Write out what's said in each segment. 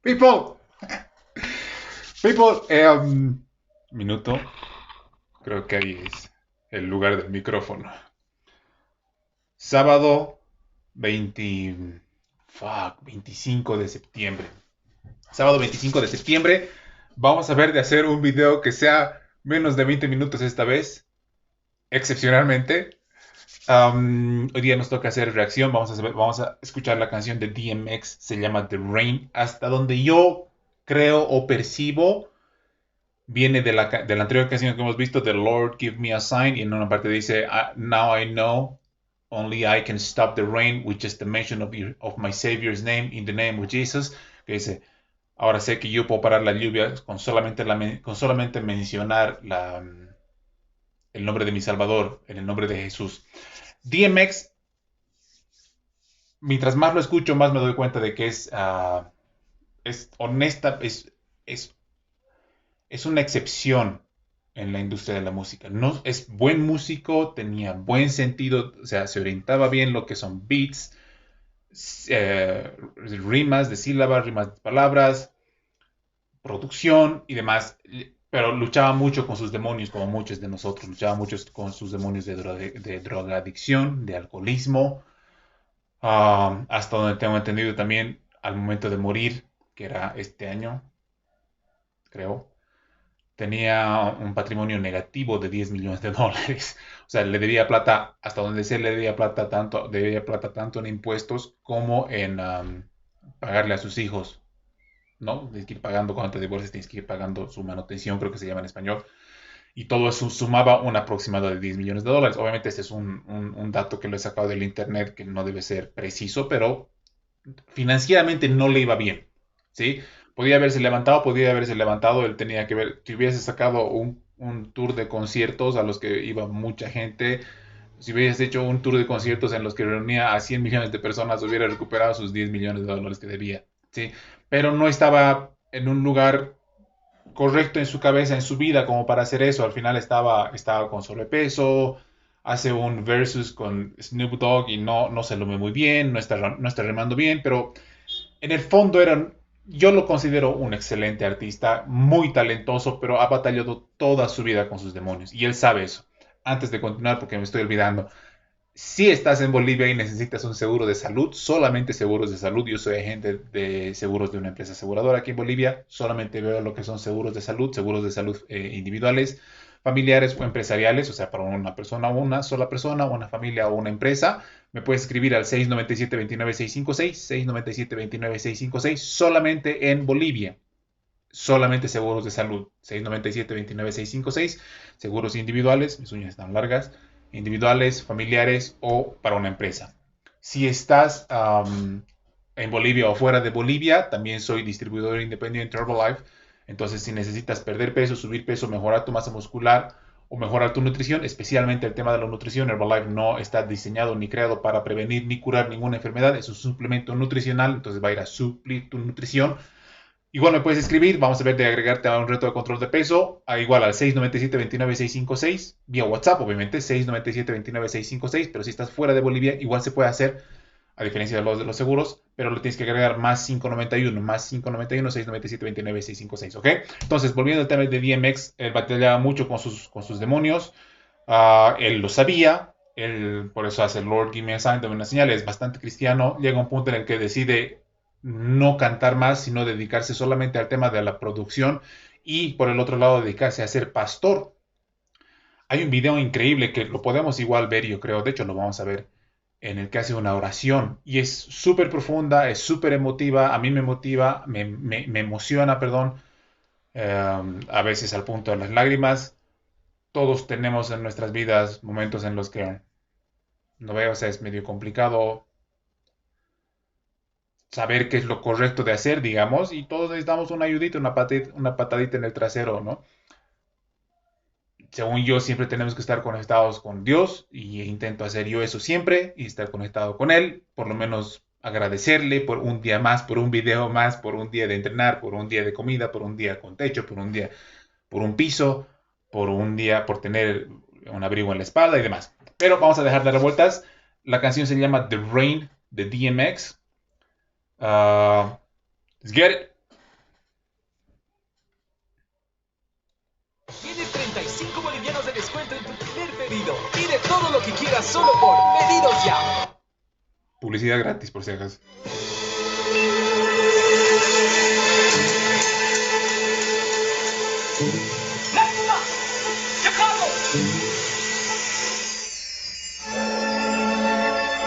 People, people, minuto, creo que ahí es el lugar del micrófono. Sábado 20, 25 de septiembre. Sábado 25 de septiembre. Vamos a ver de hacer un video que sea menos de 20 minutos esta vez, excepcionalmente. Hoy día nos toca hacer reacción. Vamos a escuchar la canción de DMX. Se llama The Rain. Hasta donde yo creo o percibo, viene de la anterior canción que hemos visto, The Lord Give Me a Sign. Y en una parte dice, Now I know only I can stop the rain with just the mention of my Savior's name, in the name of Jesus. Que dice, ahora sé que yo puedo parar la lluvia con solamente mencionar el nombre de mi Salvador, en el nombre de Jesús. DMX, mientras más lo escucho, más me doy cuenta de que es honesta, es, es una excepción en la industria de la música. No, es buen músico, tenía buen sentido, o sea, se orientaba bien lo que son beats, rimas de sílabas, rimas de palabras, producción y demás. Pero luchaba mucho con sus demonios, como muchos de nosotros. Luchaba mucho con sus demonios de drogadicción, de alcoholismo. Hasta donde tengo entendido también, al momento de morir, que era este año, creo, tenía un patrimonio negativo de 10 millones de dólares. O sea, le debía plata, hasta donde se le debía plata tanto en impuestos como en pagarle a sus hijos, ¿no? Tienes que ir pagando cuando te divorcias, tienes que ir pagando su manutención, creo que se llama en español. Y todo eso sumaba un aproximado de 10 millones de dólares. Obviamente este es un dato que lo he sacado del internet que no debe ser preciso, pero financieramente no le iba bien, ¿sí? Podía haberse levantado, él tenía que ver, si hubiese sacado un tour de conciertos a los que iba mucha gente, si hubiese hecho un tour de conciertos en los que reunía a 100 millones de personas, hubiera recuperado sus 10 millones de dólares que debía, ¿sí? Pero no estaba en un lugar correcto en su cabeza, en su vida, como para hacer eso. Al final estaba con sobrepeso, hace un versus con Snoop Dogg y no se lo ve muy bien, no está remando bien, pero en el fondo yo lo considero un excelente artista, muy talentoso, pero ha batallado toda su vida con sus demonios. Y él sabe eso. Antes de continuar, porque me estoy olvidando, si estás en Bolivia y necesitas un seguro de salud, solamente seguros de salud. Yo soy agente de seguros de una empresa aseguradora aquí en Bolivia. Solamente veo lo que son seguros de salud individuales, familiares o empresariales, o sea, para una sola persona, una familia o una empresa. Me puedes escribir al 697-29656, 697-29656, solamente en Bolivia. Solamente seguros de salud, 697-29656, seguros individuales, mis uñas están largas, individuales, familiares o para una empresa. Si estás en Bolivia o fuera de Bolivia, también soy distribuidor independiente de Herbalife. Entonces, si necesitas perder peso, subir peso, mejorar tu masa muscular o mejorar tu nutrición, especialmente el tema de la nutrición, Herbalife no está diseñado ni creado para prevenir ni curar ninguna enfermedad. Es un suplemento nutricional, entonces va a ir a suplir tu nutrición. Igual me puedes escribir, vamos a ver de agregarte a un reto de control de peso, a igual al 697-29656, vía WhatsApp, obviamente, 697-29656, pero si estás fuera de Bolivia, igual se puede hacer, a diferencia de los seguros, pero lo tienes que agregar más 591, más 591, 697-29656, ¿ok? Entonces, volviendo al tema de DMX, él batallaba mucho con sus demonios, él lo sabía, él por eso hace Lord Give Me a Sign, dame una señal, es bastante cristiano, llega un punto en el que decide no cantar más, sino dedicarse solamente al tema de la producción y por el otro lado dedicarse a ser pastor. Hay un video increíble que lo podemos igual ver, yo creo, de hecho lo vamos a ver, en el que hace una oración y es súper profunda, es súper emotiva, a mí me motiva, me emociona, perdón, a veces al punto de las lágrimas. Todos tenemos en nuestras vidas momentos en los que, no veo, o sea, es medio complicado saber qué es lo correcto de hacer, digamos, y todos necesitamos una ayudita, una patadita en el trasero, ¿no? Según yo, siempre tenemos que estar conectados con Dios y intento hacer yo eso siempre y estar conectado con Él, por lo menos agradecerle por un día más, por un video más, por un día de entrenar, por un día de comida, por un día con techo, por un día, por un piso, por un día, por tener un abrigo en la espalda y demás. Pero vamos a dejar de dar vueltas. La canción se llama The Rain de DMX. Let's get it. 35 bolivianos de descuento en tu primer pedido. Pide todo lo que quieras solo por Pedidos Ya. Publicidad gratis, por si acaso.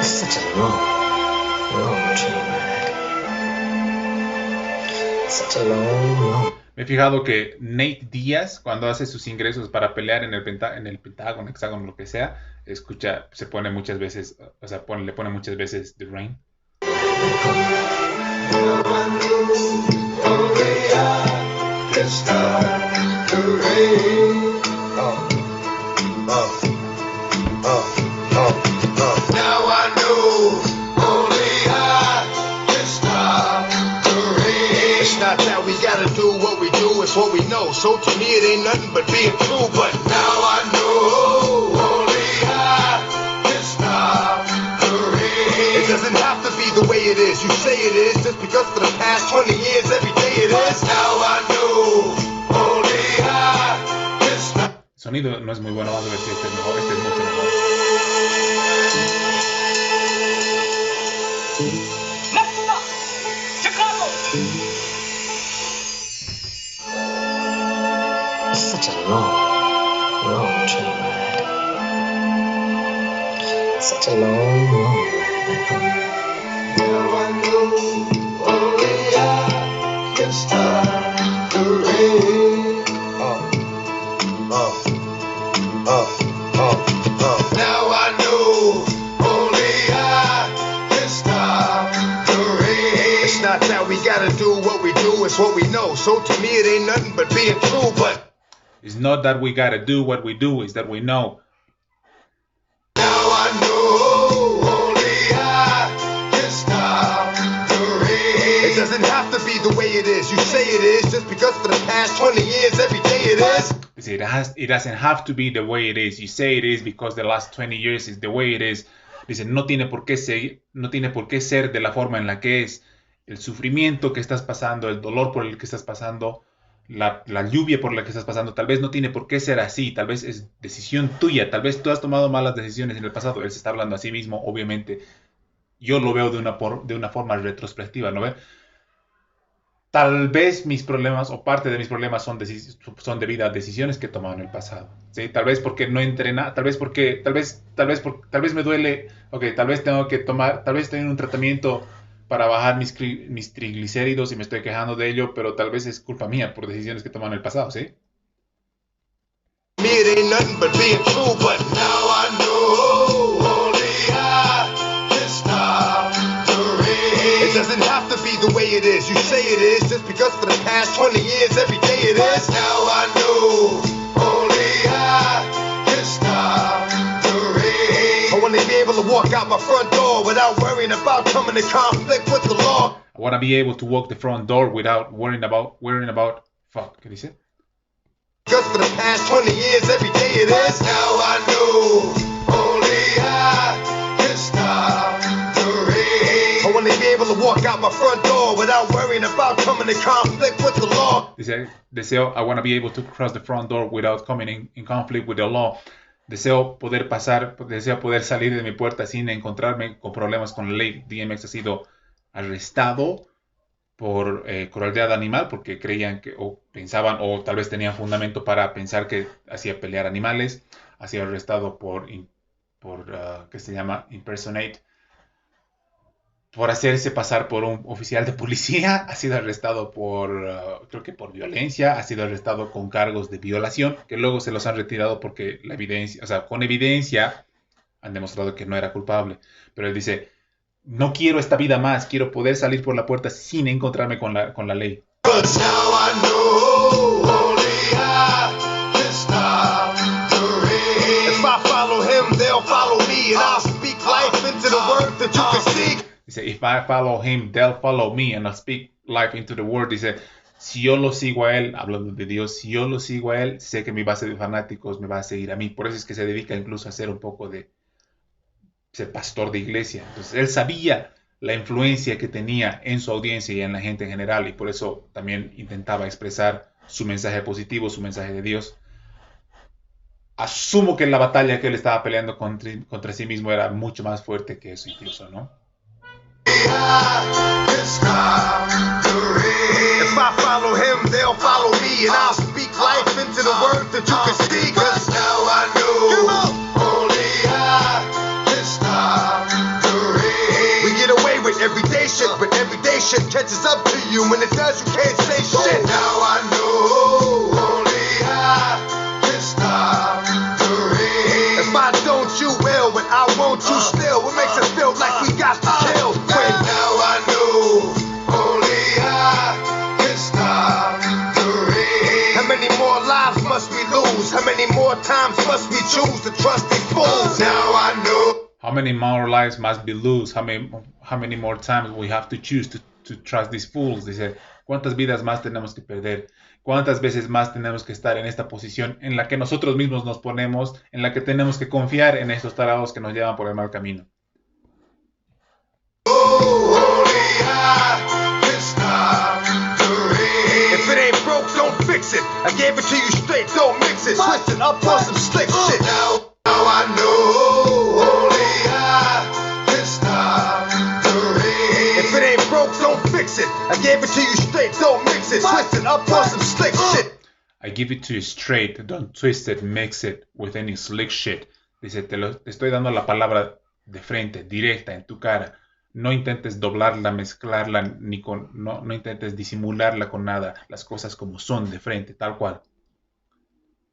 Such a long train ride. Such a long. Me he fijado que Nate Diaz, cuando hace sus ingresos para pelear en el Pentágono, Hexágono, lo que sea, se pone muchas veces, o sea, le pone muchas veces The Rain. What we know, so to me it ain't nothing but being true. But now I know only I can stop the rain. It doesn't have to be the way it is. You say it is just because for the past 20 years every day it is. Now I know only I can stop. El sonido no es muy bueno, vamos a ver si este es mejor. Este es mucho mejor. Such a long train ride. Such a long ride. Now I know only I can stop the rain. Now I know only I can stop the rain. It's not that we gotta do what we do, it's what we know. So to me it ain't nothing but being true, but It's not that we gotta do what we do, it's that we know. now I know only I can stop the rain. It doesn't have to be the way it is. You say it is just because for the past 20 years every day it is. Dice, it doesn't have to be the way it is. You say it is because the last 20 years is the way it is. Dice, no tiene por qué ser de la forma en la que es. El sufrimiento que estás pasando, el dolor por el que estás pasando, la lluvia por la que estás pasando, tal vez no tiene por qué ser así, tal vez es decisión tuya, tal vez tú has tomado malas decisiones en el pasado. Él se está hablando a sí mismo, obviamente. Yo lo veo de una forma retrospectiva, ¿no ve? Tal vez mis problemas o parte de mis problemas son debido a decisiones que he tomado en el pasado, ¿sí? Tal vez porque no entrena, tal vez me duele, tal vez tengo que tomar, tal vez tengo un tratamiento para bajar mis triglicéridos y me estoy quejando de ello, pero tal vez es culpa mía por decisiones que he tomado en el pasado, ¿sí? Me it ain't nothing but being true, but now I know only I can stop the rain. It doesn't have to be the way it is. You say it is just because for the past 20 years every day it is. Now I know only I can stop the rain. I wanna be able to walk out my front door without worrying about coming in conflict with the law. I want to be able to walk the front door without worrying about, fuck, ¿qué dice? Because for the past 20 years every day it is. Now I know only I can stop the rain. I wanna be able to walk out my front door without worrying about coming in conflict with the law. Dice, I want to be able to cross the front door without coming in conflict with the law. Deseo poder salir de mi puerta sin encontrarme con problemas con la ley. DMX ha sido arrestado por crueldad animal porque creían que, o pensaban, o tal vez tenían fundamento para pensar que hacía pelear animales. Ha sido arrestado por ¿qué se llama? Impersonate. Por hacerse pasar por un oficial de policía. Ha sido arrestado creo que por violencia. Ha sido arrestado con cargos de violación, que luego se los han retirado porque la evidencia, o sea, con evidencia han demostrado que no era culpable. Pero él dice, no quiero esta vida más, quiero poder salir por la puerta sin encontrarme con la ley. 'Cause now I know only I can stop the rain. If I follow him, they'll follow me, and I'll speak life into the word that you can see. Dice, if I follow him, they'll follow me, and I'll speak life into the word. Dice, si yo lo sigo a él, hablando de Dios, si yo lo sigo a él, sé que mi base de fanáticos me va a seguir a mí. Por eso es que se dedica incluso a ser un poco de ser pastor de iglesia. Entonces, él sabía la influencia que tenía en su audiencia y en la gente en general, y por eso también intentaba expresar su mensaje positivo, su mensaje de Dios. asumo que la batalla que él estaba peleando contra sí mismo era mucho más fuerte que eso incluso, ¿no? If I follow him, they'll follow me, and I'll speak life into the words that you can see. Cause now I know only I can stop the rain. We get away with everyday shit, but everyday shit catches up to you. When it does, you can't say shit. Now I know only I can stop the rain. If I don't, you will, but I won't, you still. What makes us feel like we got to kill? When now I know only I can stop the rain. How many more lives must we lose? How many more times must we choose to trust these fools? Now I know. How many more lives must be lost? How many more times we have to choose to trust these fools? Dice, ¿cuántas vidas más tenemos que perder? ¿Cuántas veces más tenemos que estar en esta posición en la que nosotros mismos nos ponemos, en la que tenemos que confiar en estos tarados que nos llevan por el mal camino? If it ain't broke, don't fix it. I gave it to you straight, don't mix it. Twist it up on some slick shit. Now I know only I can stop the rain. If it ain't broke, don't fix it. I gave it to you straight, don't mix it. Twist it up on some slick shit. I give it to you straight, don't twist it, mix it with any slick shit. Dice, te estoy dando la palabra de frente, directa, en tu cara. No intentes doblarla, mezclarla, no intentes disimularla con nada. Las cosas como son, de frente, tal cual.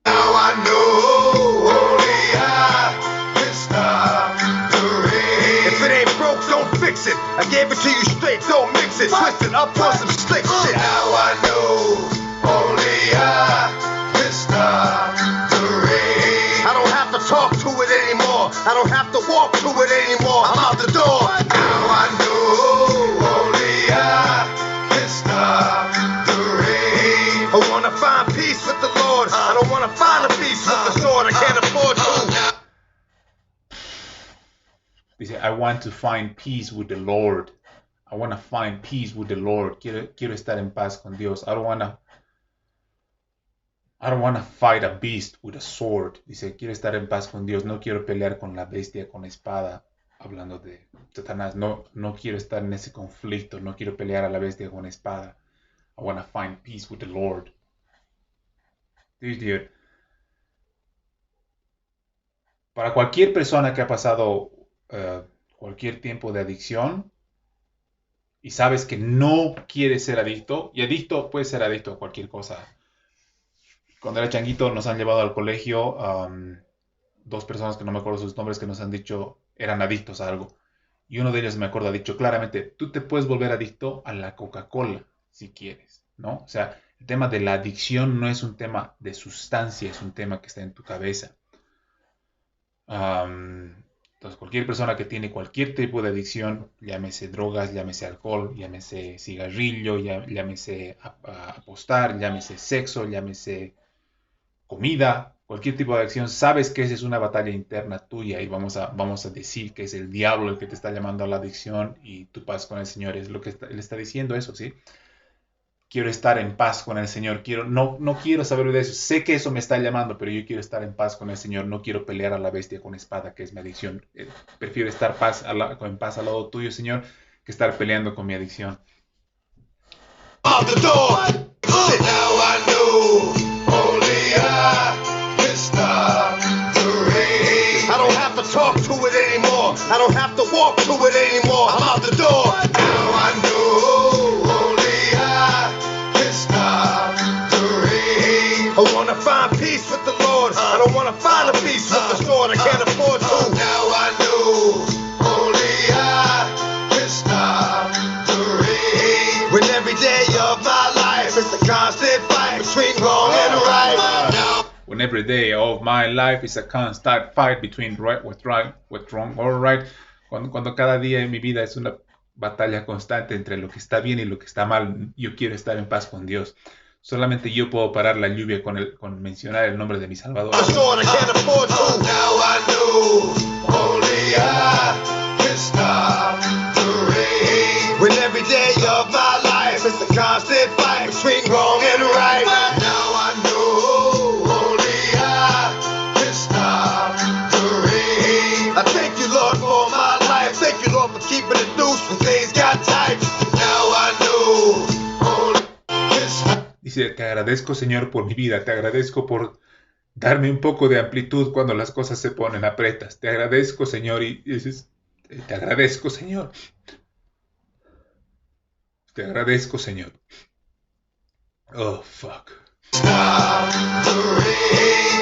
Now I know only I can stop the rain. If it ain't broke, don't fix it. I gave it to you straight, don't mix it. Twist it up on some slick shit. Now I know only I can stop the rain. I don't have to talk to it anymore. I don't have to walk to it anymore. I'm out the door. Now I know only I can stop the rain. I wanna find peace with the Lord. I don't wanna find a peace with the sword. I can't afford to. Dice, I want to find peace with the Lord. I want to find peace with the Lord. Quiero estar en paz con Dios. I don't want to fight a beast with a sword. Dice, quiero estar en paz con Dios. No quiero pelear con la bestia con espada. Hablando de Satanás. No quiero estar en ese conflicto. No quiero pelear a la bestia con espada. I want to find peace with the Lord. Dude, para cualquier persona que ha pasado cualquier tiempo de adicción y sabes que no quieres ser adicto, y adicto puede ser adicto a cualquier cosa. Cuando era changuito nos han llevado al colegio dos personas que no me acuerdo sus nombres que nos han dicho eran adictos a algo. Y uno de ellos me acuerdo ha dicho claramente, tú te puedes volver adicto a la Coca-Cola si quieres, ¿no? O sea, el tema de la adicción no es un tema de sustancia, es un tema que está en tu cabeza. Entonces, cualquier persona que tiene cualquier tipo de adicción, llámese drogas, llámese alcohol, llámese cigarrillo, llámese apostar, llámese sexo, llámese comida, cualquier tipo de adicción, sabes que esa es una batalla interna tuya y vamos a decir que es el diablo el que te está llamando a la adicción y tu paz con el Señor es lo que él está diciendo eso, ¿sí? Quiero estar en paz con el Señor, no quiero saber de eso, sé que eso me está llamando, pero yo quiero estar en paz con el Señor, no quiero pelear a la bestia con espada, que es mi adicción. Prefiero estar en paz al lado tuyo, Señor, que estar peleando con mi adicción. Out the door. Now I know only I can stop the rain. I don't have to talk to it anymore. I don't have to walk to it anymore. I'm out the door. Now I know only I can stop the rain. I wanna find peace with the Lord. I don't wanna find a peace with the sword. I can't afford to. Now I know only I can stop the rain. When every day of my life is a constant fight between wrong and right. Now When every day of my life is a constant fight between what's wrong or right. Cuando cada día en mi vida es una batalla constante entre lo que está bien y lo que está mal, yo quiero estar en paz con Dios. Solamente yo puedo parar la lluvia con mencionar el nombre de mi Salvador. I can't afford to. Now I know only I can stop the rain. When every day of my life is a constant fight between wrong and right. Now I know only I can Te agradezco, Señor, por mi vida. Te agradezco por darme un poco de amplitud cuando las cosas se ponen apretas. Te agradezco, Señor, y dices, te agradezco, Señor. Te agradezco, Señor. Oh, fuck.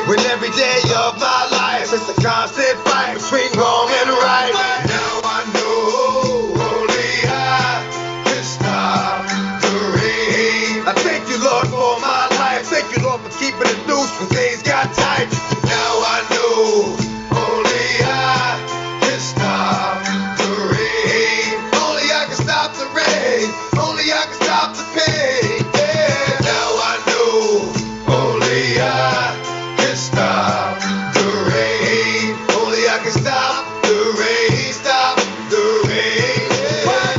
When every day of my life is a constant fight between wrong and right. Now I know only I can stop the rain. I thank you, Lord, for my life. Thank you, Lord, for keeping it loose when things got tight. Now I know only I can stop the rain. Only I can stop the rain. Only I can stop the pain. Yeah. Now I know only I can stop the rain. Only I can stop the rain. Stop the rain. Yeah.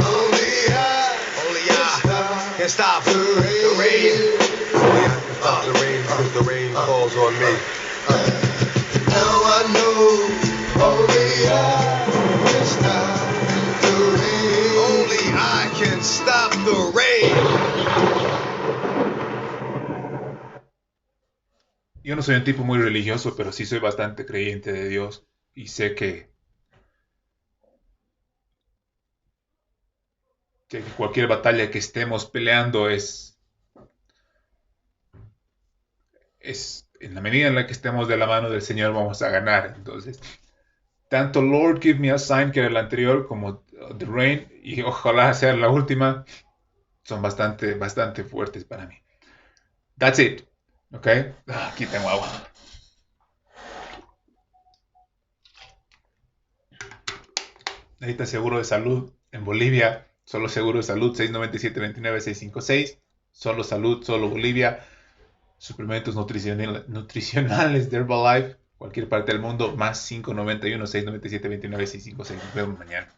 Only I can stop the rain. Only I can stop the rain because the rain falls on me. Now I know only I can stop the rain. Only I can stop the rain. Yo no soy un tipo muy religioso, pero sí soy bastante creyente de Dios. Y sé que cualquier batalla que estemos peleando es en la medida en la que estemos de la mano del Señor vamos a ganar. Entonces, tanto Lord Give Me a Sign, que era la anterior, como The Rain, y ojalá sea la última, son bastante fuertes para mí. That's it. ¿Ok? Aquí tengo agua. Necesitas seguro de salud en Bolivia. Solo seguro de salud 697-29-656. Solo salud, solo Bolivia. Suplementos nutricionales de Herbalife. Cualquier parte del mundo. Más 591-697-29-656. Nos vemos mañana.